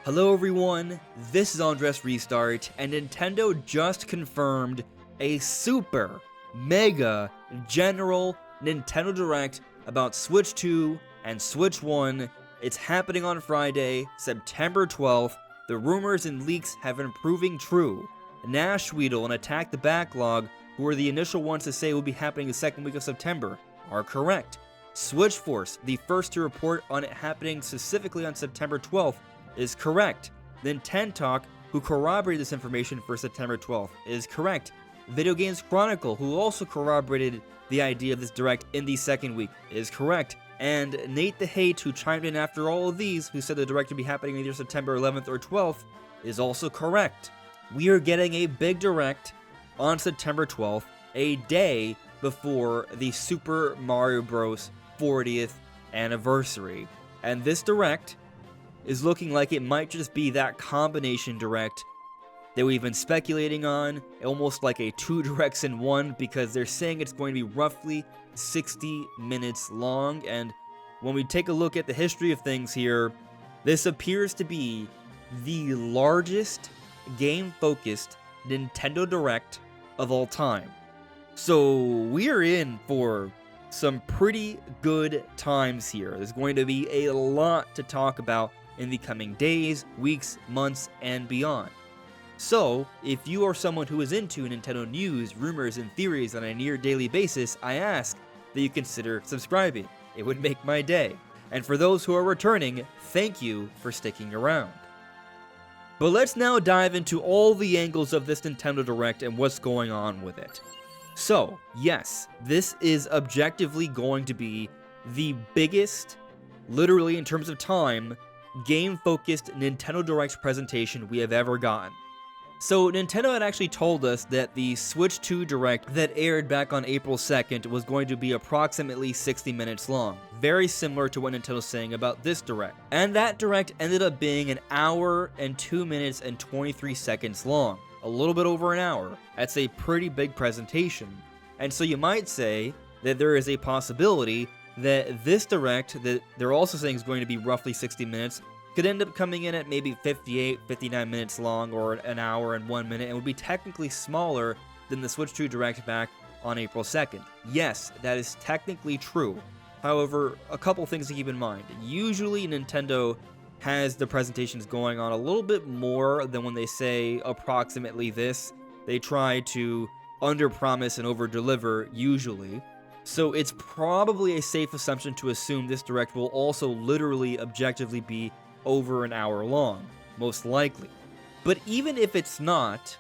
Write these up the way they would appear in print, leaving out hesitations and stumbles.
Hello everyone, this is AndresRestart, and Nintendo just confirmed a super, mega, general Nintendo Direct about Switch 2 and Switch 1. It's happening on Friday, September 12th. The rumors and leaks have been proving true. Nash Weedle and Attack the Backlog, who were the initial ones to say it will be happening the second week of September, are correct. Switch Force, the first to report on it happening specifically on September 12th, is correct. Then Talk, who corroborated this information for September 12th, is correct. Video Games Chronicle, who also corroborated the idea of this direct in the second week, is correct. And Nate the Hate, who chimed in after all of these, who said the direct would be happening either September 11th or 12th, is also correct. We are getting a big direct on September 12th, a day before the Super Mario Bros. 40th anniversary. And this direct is looking like it might just be that combination direct that we've been speculating on, almost like a 2 directs in 1, because they're saying it's going to be roughly 60 minutes long. And when we take a look at the history of things here, this appears to be the largest game-focused Nintendo Direct of all time. So we're in for some pretty good times here. There's going to be a lot to talk about in the coming days, weeks, months, and beyond. So, if you are someone who is into Nintendo news, rumors, and theories on a near daily basis, I ask that you consider subscribing. It would make my day. And for those who are returning, thank you for sticking around. But let's now dive into all the angles of this Nintendo Direct and what's going on with it. So, yes, this is objectively going to be the biggest, literally in terms of time, game-focused Nintendo Direct presentation we have ever gotten. So Nintendo had actually told us that the Switch 2 Direct that aired back on April 2nd was going to be approximately 60 minutes long, very similar to what Nintendo's saying about this Direct. And that Direct ended up being an hour and 2 minutes and 23 seconds long, a little bit over an hour. That's a pretty big presentation. And so you might say that there is a possibility that this Direct, that they're also saying is going to be roughly 60 minutes, could end up coming in at maybe 58, 59 minutes long, or an hour and 1 minute, and would be technically smaller than the Switch 2 Direct back on April 2nd. Yes, that is technically true. However, a couple things to keep in mind. Usually Nintendo has the presentations going on a little bit more than when they say approximately this. They try to under-promise and over-deliver, usually. So it's probably a safe assumption to assume this Direct will also literally objectively be over an hour long, most likely. But even if it's not,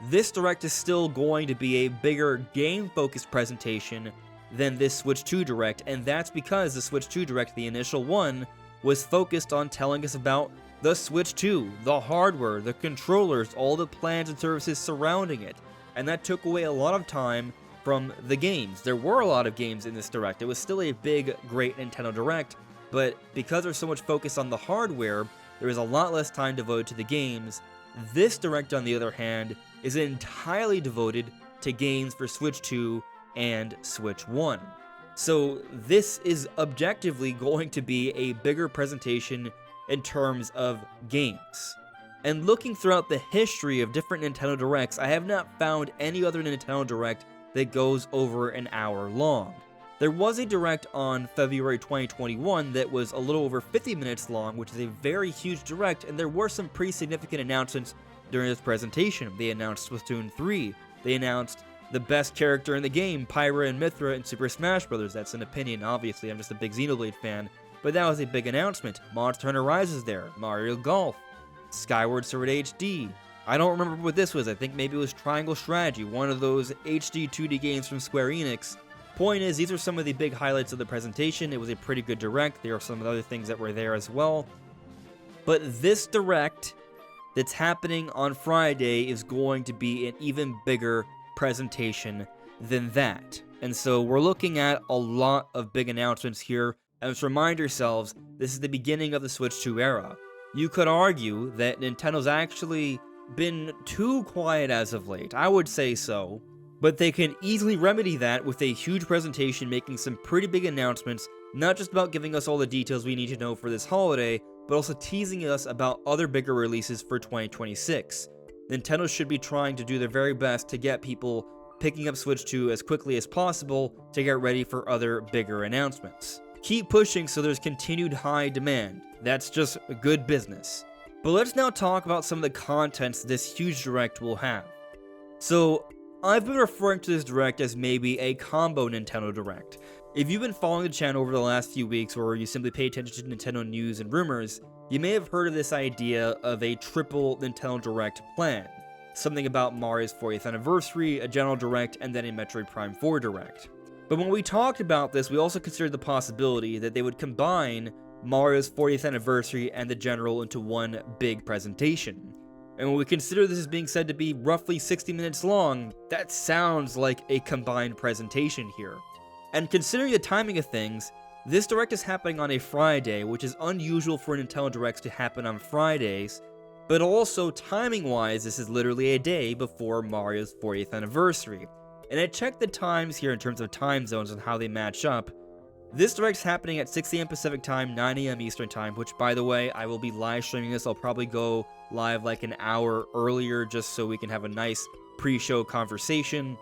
this Direct is still going to be a bigger game-focused presentation than this Switch 2 Direct, and that's because the Switch 2 Direct, the initial one, was focused on telling us about the Switch 2, the hardware, the controllers, all the plans and services surrounding it, and that took away a lot of time from the games. There were a lot of games in this Direct. It was still a big, great Nintendo Direct, but because there's so much focus on the hardware, there is a lot less time devoted to the games. This Direct, on the other hand, is entirely devoted to games for Switch 2 and Switch 1. So this is objectively going to be a bigger presentation in terms of games. And looking throughout the history of different Nintendo Directs, I have not found any other Nintendo Direct that goes over an hour long. There was a Direct on February 2021 that was a little over 50 minutes long, which is a very huge Direct, and there were some pretty significant announcements during this presentation. They announced Splatoon 3, they announced the best character in the game, Pyra and Mythra in Super Smash Bros. That's an opinion, obviously, I'm just a big Xenoblade fan, but that was a big announcement. Monster Hunter Rise is there, Mario Golf, Skyward Sword HD. I don't remember what this was. I think maybe it was Triangle Strategy, one of those HD 2D games from Square Enix. Point is, these are some of the big highlights of the presentation. It was a pretty good Direct. There are some other things that were there as well. But this Direct that's happening on Friday is going to be an even bigger presentation than that. And so we're looking at a lot of big announcements here. And let's remind ourselves, this is the beginning of the Switch 2 era. You could argue that Nintendo's actually been too quiet as of late. I would say so. But they can easily remedy that with a huge presentation making some pretty big announcements, not just about giving us all the details we need to know for this holiday, but also teasing us about other bigger releases for 2026. Nintendo should be trying to do their very best to get people picking up Switch 2 as quickly as possible to get ready for other bigger announcements. Keep pushing so there's continued high demand. That's just good business. But let's now talk about some of the contents this huge direct will have. So, I've been referring to this direct as maybe a combo Nintendo Direct. If you've been following the channel over the last few weeks, or you simply pay attention to Nintendo news and rumors, you may have heard of this idea of a triple Nintendo Direct plan. Something about Mario's 40th anniversary, a general direct, and then a Metroid Prime 4 direct. But when we talked about this, we also considered the possibility that they would combine Mario's 40th anniversary and the general into one big presentation. And when we consider this as being said to be roughly 60 minutes long, that sounds like a combined presentation here. And considering the timing of things, this direct is happening on a Friday, which is unusual for Nintendo Directs to happen on Fridays, but also timing-wise, this is literally a day before Mario's 40th anniversary. And I checked the times here in terms of time zones and how they match up. This direct's happening at 6 AM Pacific Time, 9 AM Eastern Time, which, by the way, I will be live streaming this. I'll probably go live like an hour earlier just so we can have a nice pre-show conversation.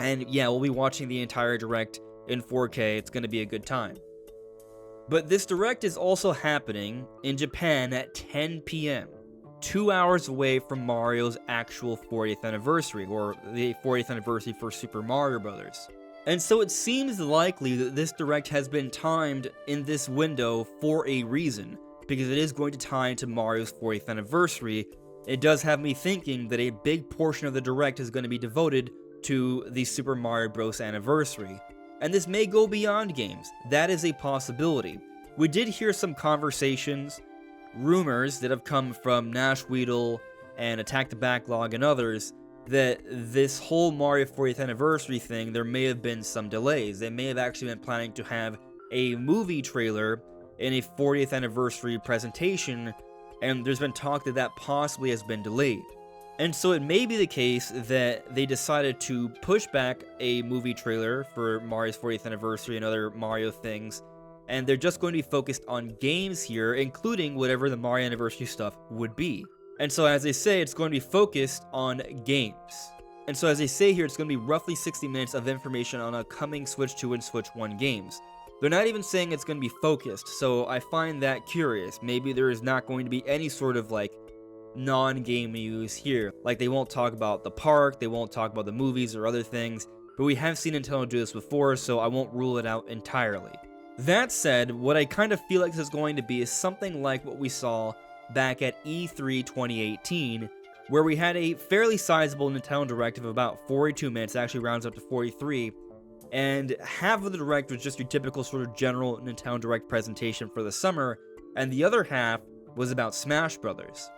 And yeah, we'll be watching the entire direct in 4K. It's going to be a good time. But this direct is also happening in Japan at 10 PM, 2 hours away from Mario's actual 40th anniversary, or the 40th anniversary for Super Mario Bros. And so it seems likely that this direct has been timed in this window for a reason, because it is going to tie into Mario's 40th anniversary. It does have me thinking that a big portion of the direct is going to be devoted to the Super Mario Bros. Anniversary. And this may go beyond games. That is a possibility. We did hear some conversations, rumors that have come from Nash Weedle and Attack the Backlog and others, that this whole Mario 40th anniversary thing, there may have been some delays. They may have actually been planning to have a movie trailer in a 40th anniversary presentation, and there's been talk that that possibly has been delayed. And so it may be the case that they decided to push back a movie trailer for Mario's 40th anniversary and other Mario things, and they're just going to be focused on games here, including whatever the Mario anniversary stuff would be. And so as they say, it's going to be focused on games. And so as they say here, it's going to be roughly 60 minutes of information on upcoming Switch 2 and Switch 1 games. They're not even saying it's going to be focused, so I find that curious. Maybe there is not going to be any sort of like non-game news here. Like they won't talk about the park, they won't talk about the movies or other things, but we have seen Nintendo do this before, so I won't rule it out entirely. That said, what I kind of feel like this is going to be is something like what we saw back at E3 2018, where we had a fairly sizable Nintendo Direct of about 42 minutes, actually rounds up to 43, and half of the Direct was just your typical sort of general Nintendo Direct presentation for the summer, and the other half was about Smash Brothers.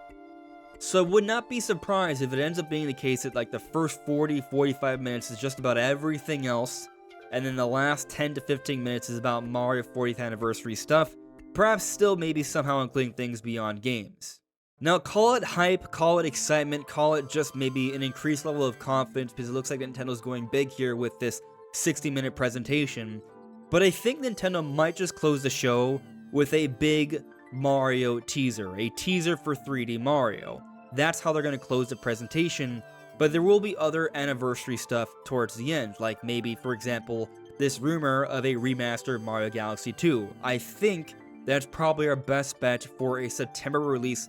So I would not be surprised if it ends up being the case that like the first 40-45 minutes is just about everything else, and then the last 10 to 15 minutes is about Mario 40th anniversary stuff, perhaps still maybe somehow including things beyond games. Now call it hype, call it excitement, call it just maybe an increased level of confidence, because it looks like Nintendo's going big here with this 60-minute presentation, but I think Nintendo might just close the show with a big Mario teaser, a teaser for 3D Mario. That's how they're going to close the presentation, but there will be other anniversary stuff towards the end, like maybe, for example, this rumor of a remastered Mario Galaxy 2. I think that's probably our best bet for a September release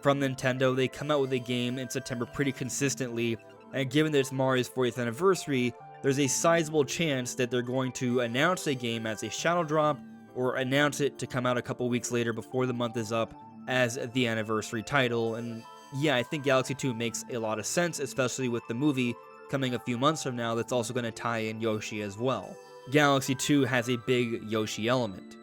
from Nintendo. They come out with a game in September pretty consistently, and given that it's Mario's 40th anniversary, there's a sizable chance that they're going to announce a game as a shadow drop, or announce it to come out a couple weeks later before the month is up as the anniversary title. And yeah, I think Galaxy 2 makes a lot of sense, especially with the movie coming a few months from now that's also going to tie in Yoshi as well. Galaxy 2 has a big Yoshi element.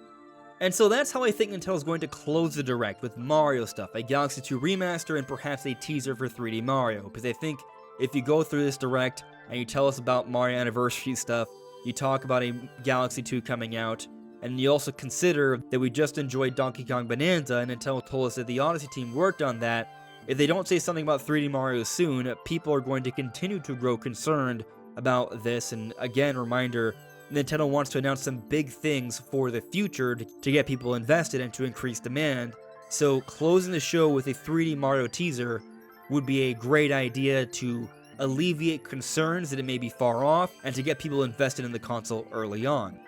And so that's how I think Nintendo's going to close the Direct, with Mario stuff, a Galaxy 2 remaster, and perhaps a teaser for 3D Mario, because I think if you go through this Direct and you tell us about Mario Anniversary stuff, you talk about a Galaxy 2 coming out, and you also consider that we just enjoyed Donkey Kong Bonanza, and Nintendo told us that the Odyssey team worked on that. If they don't say something about 3D Mario soon, people are going to continue to grow concerned about this. And again, reminder, Nintendo wants to announce some big things for the future to get people invested and to increase demand. So closing the show with a 3D Mario teaser would be a great idea to alleviate concerns that it may be far off and to get people invested in the console early on.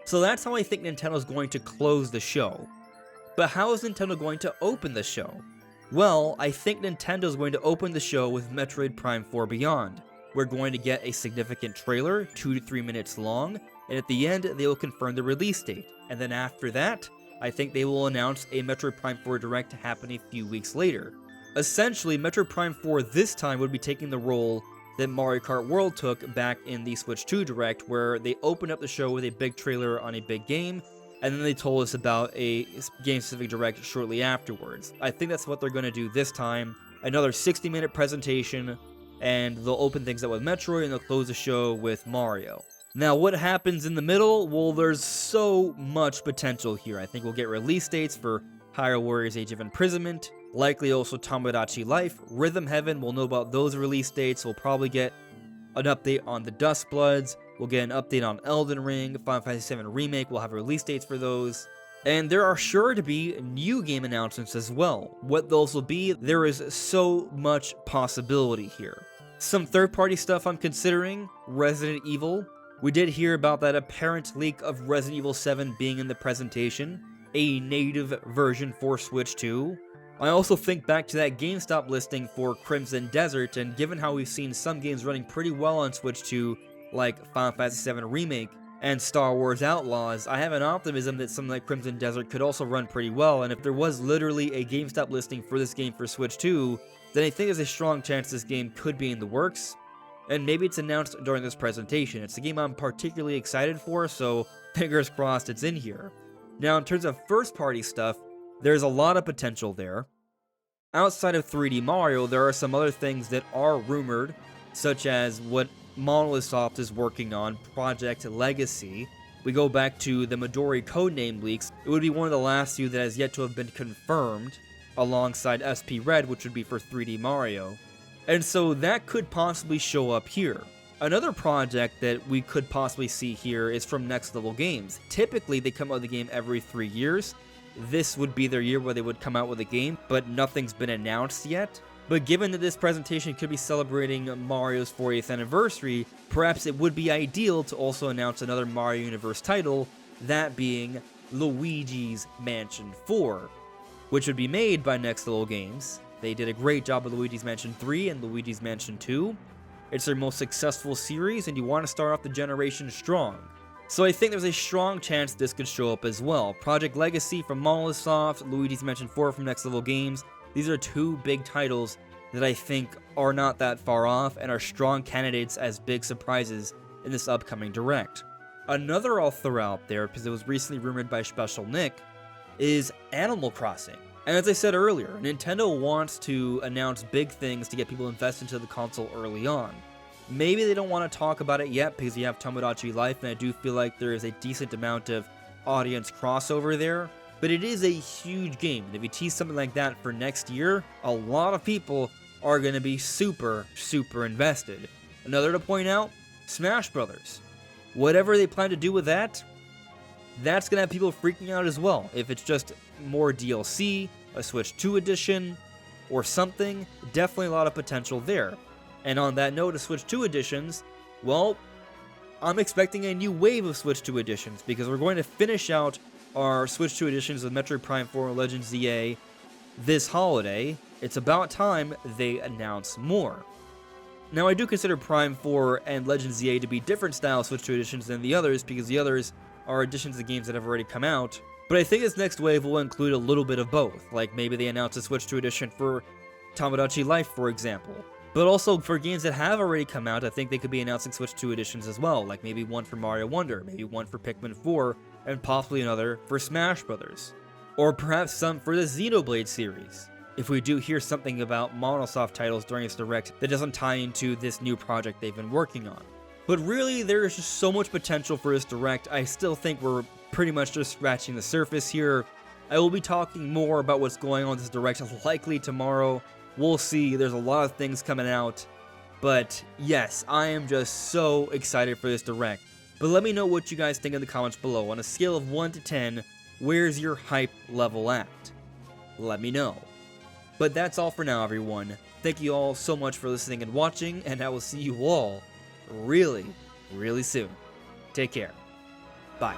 So that's how I think Nintendo's going to close the show. But how is Nintendo going to open the show? Well, I think Nintendo's going to open the show with Metroid Prime 4 Beyond. We're going to get a significant trailer, 2 to 3 minutes long, and at the end, they will confirm the release date. And then after that, I think they will announce a Metroid Prime 4 Direct to happen a few weeks later. Essentially, Metroid Prime 4 this time would be taking the role that Mario Kart World took back in the Switch 2 Direct, where they opened up the show with a big trailer on a big game, and then they told us about a game-specific Direct shortly afterwards. I think that's what they're going to do this time. Another 60-minute presentation, and they'll open things up with Metroid, and they'll close the show with Mario. Now, what happens in the middle? Well, there's so much potential here. I think we'll get release dates for Hyrule Warriors Age of Imprisonment, likely also Tomodachi Life, Rhythm Heaven, we'll know about those release dates, we'll probably get an update on the Dustbloods, we'll get an update on Elden Ring, Final Fantasy VII Remake, we'll have release dates for those. And there are sure to be new game announcements as well. What those will be, there is so much possibility here. Some third-party stuff I'm considering, Resident Evil. We did hear about that apparent leak of Resident Evil 7 being in the presentation, a native version for Switch 2. I also think back to that GameStop listing for Crimson Desert, and given how we've seen some games running pretty well on Switch 2, like Final Fantasy VII Remake and Star Wars Outlaws, I have an optimism that something like Crimson Desert could also run pretty well, and if there was literally a GameStop listing for this game for Switch 2, then I think there's a strong chance this game could be in the works, and maybe it's announced during this presentation. It's a game I'm particularly excited for, so fingers crossed it's in here. Now, in terms of first-party stuff, there's a lot of potential there. Outside of 3D Mario, there are some other things that are rumored, such as what Monolith Soft is working on, Project Legacy. We go back to the Midori codename leaks, it would be one of the last few that has yet to have been confirmed, alongside SP Red, which would be for 3D Mario. And so that could possibly show up here. Another project that we could possibly see here is from Next Level Games. Typically, they come out with a game every 3 years. This would be their year where they would come out with a game, but nothing's been announced yet. But given that this presentation could be celebrating Mario's 40th anniversary, perhaps it would be ideal to also announce another Mario Universe title, that being Luigi's Mansion 4, which would be made by Next Level Games. They did a great job with Luigi's Mansion 3 and Luigi's Mansion 2. It's their most successful series, and you want to start off the generation strong. So I think there's a strong chance this could show up as well. Project Legacy from Monolith Soft, Luigi's Mansion 4 from Next Level Games. These are two big titles that I think are not that far off and are strong candidates as big surprises in this upcoming Direct. Another I'll throw out there, because it was recently rumored by Special Nick, is Animal Crossing. And as I said earlier, Nintendo wants to announce big things to get people invested into the console early on. Maybe they don't want to talk about it yet because you have Tomodachi Life, and I do feel like there is a decent amount of audience crossover there. But it is a huge game, and if you tease something like that for next year, a lot of people are going to be super invested. Another to point out, Smash Brothers. Whatever they plan to do with that, that's going to have people freaking out as well. If it's just more DLC, a Switch 2 edition, or something, definitely a lot of potential there. And on that note of Switch 2 editions, well, I'm expecting a new wave of Switch 2 editions, because we're going to finish out our Switch 2 editions with Metroid Prime 4 and Legends ZA this holiday. It's about time they announce more. Now, I do consider Prime 4 and Legends ZA to be different style Switch 2 editions than the others, because the others are additions to games that have already come out. But I think this next wave will include a little bit of both. Like maybe they announce a Switch 2 edition for Tomodachi Life, for example. But also for games that have already come out, I think they could be announcing Switch 2 editions as well. Like maybe one for Mario Wonder, maybe one for Pikmin 4, and possibly another for Smash Brothers. Or perhaps some for the Xenoblade series, if we do hear something about Monosoft titles during its Direct that doesn't tie into this new project they've been working on. But really, there is just so much potential for this Direct. I still think we're pretty much just scratching the surface here. I will be talking more about what's going on with this Direct likely tomorrow. We'll see, there's a lot of things coming out. But yes, I am just so excited for this Direct. But let me know what you guys think in the comments below. On a scale of 1 to 10, where's your hype level at? let me know. But that's all for now, everyone. Thank you all so much for listening and watching, and I will see you all really, really soon. Take care. Bye.